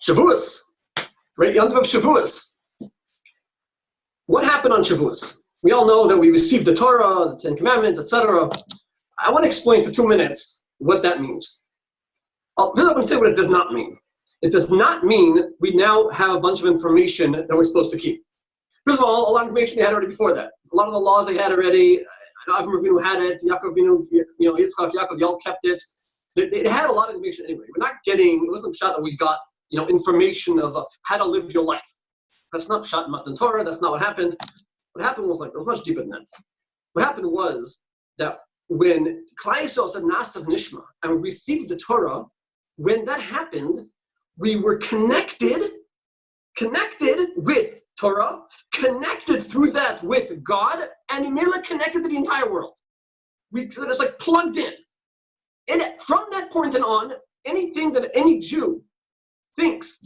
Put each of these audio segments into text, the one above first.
Shavuos, right? Yontif of Shavuos. What happened on Shavuos? We all know that we received the Torah, the Ten Commandments, etc. I want to explain for 2 minutes what that means. I'm going to tell you what it does not mean. It does not mean we now have a bunch of information that we're supposed to keep. First of all, a lot of information they had already before that. A lot of the laws they had already. Avram Avinu had it. Yaakov Avinu, Yitzchak, Yaakov, they all kept it. They had a lot of information anyway. We're not getting. It wasn't shot that we got information of how to live your life. That's not shot in Matan Torah. That's not what happened. What happened was it was much deeper than that. What happened was that when Klal Yisrael said Nasav Nishma and received the Torah, when that happened, we were connected with Torah, connected through that with God, and Imela connected to the entire world. It's like plugged in. And from that point on, anything that any Jew thinks,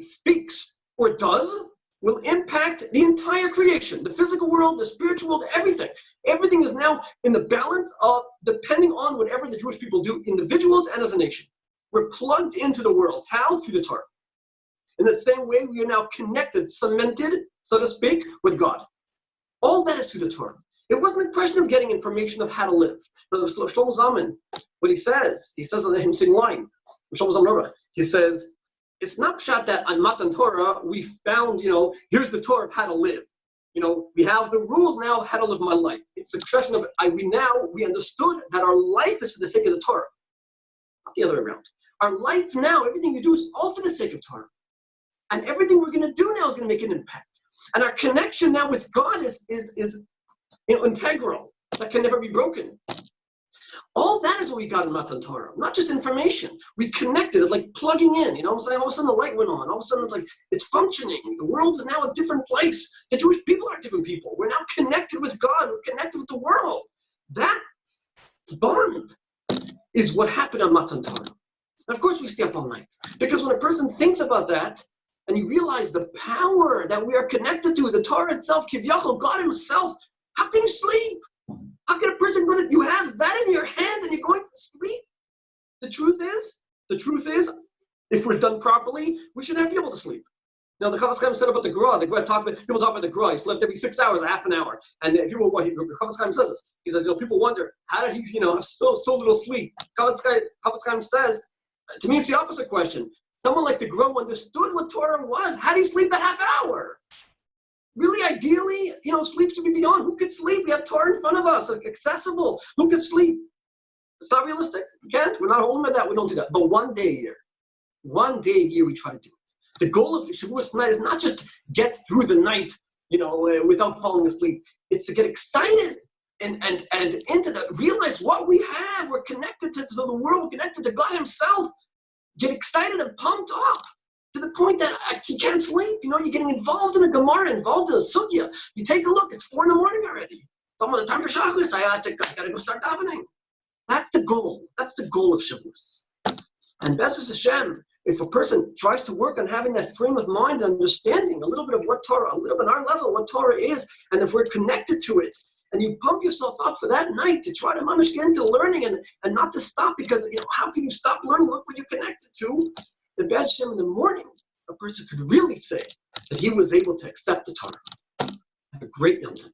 speaks, or does will impact the entire creation, the physical world, the spiritual world, everything. Everything is now in the balance of depending on whatever the Jewish people do, individuals and as a nation. We're plugged into the world. How? Through the Torah. In the same way, we are now connected, cemented, so to speak, with God. All that is through the Torah. It wasn't a question of getting information of how to live. Shlomo Zalman, what he says on the same line, Shlomo Zalman, he says, it's not pshat that on Matan Torah we found, here's the Torah of how to live. We have the rules now of how to live my life. It's a question of we understood that our life is for the sake of the Torah, not the other way around. Our life now, everything you do is all for the sake of Torah, and everything we're going to do now is going to make an impact. And our connection now with God is integral. That can never be broken. All that is what we got in Matan Torah, not just information. We connected. It's like plugging in. All of a sudden the light went on. All of a sudden it's functioning. The world is now a different place. The Jewish people are different people. We're now connected with God. We're connected with the world. That bond is what happened on Matan Torah. And of course, we stay up all night, because when a person thinks about that, and you realize the power that we are connected to, the Torah itself, Kivyachol, God Himself, how can you sleep? How can a person you have that in your hands and you're going to sleep? The truth is, if we're done properly, we should never be able to sleep. Now, the Chafetz Chaim said about the Gra. People talk about the Gra. He slept every 6 hours, a half an hour. And people, the Chafetz Chaim says this. He says, people wonder, how did he, have so little sleep? Chafetz Chaim says, to me, it's the opposite question. Someone like the Gra understood what Torah was. How did he sleep that half hour? Really, ideally, sleep should be beyond. Who could sleep? We have Torah in front of us, accessible. Who could sleep? It's not realistic. We can't. We're not holding at that. We don't do that. But one day a year, we try to do it. The goal of Shavuos tonight is not just get through the night, without falling asleep. It's to get excited and into realize what we have. We're connected to the world. We're connected to God Himself. Get excited and pumped up to the point that you can't sleep. You're getting involved in a Gemara, involved in a Sugya. You take a look, it's 4 a.m. already. It's almost the time for Shabbos. I got to go start davening. That's the goal. That's the goal of Shavuos. And B'ezras Hashem, if a person tries to work on having that frame of mind and understanding a little bit of what Torah, a little bit on our level, what Torah is, and if we're connected to it, and you pump yourself up for that night to try to get into learning and not to stop, because how can you stop learning? Look what you're connected to. The B'ezras Hashem in the morning, a person could really say that he was able to accept the Torah. Have a great Yom Tov.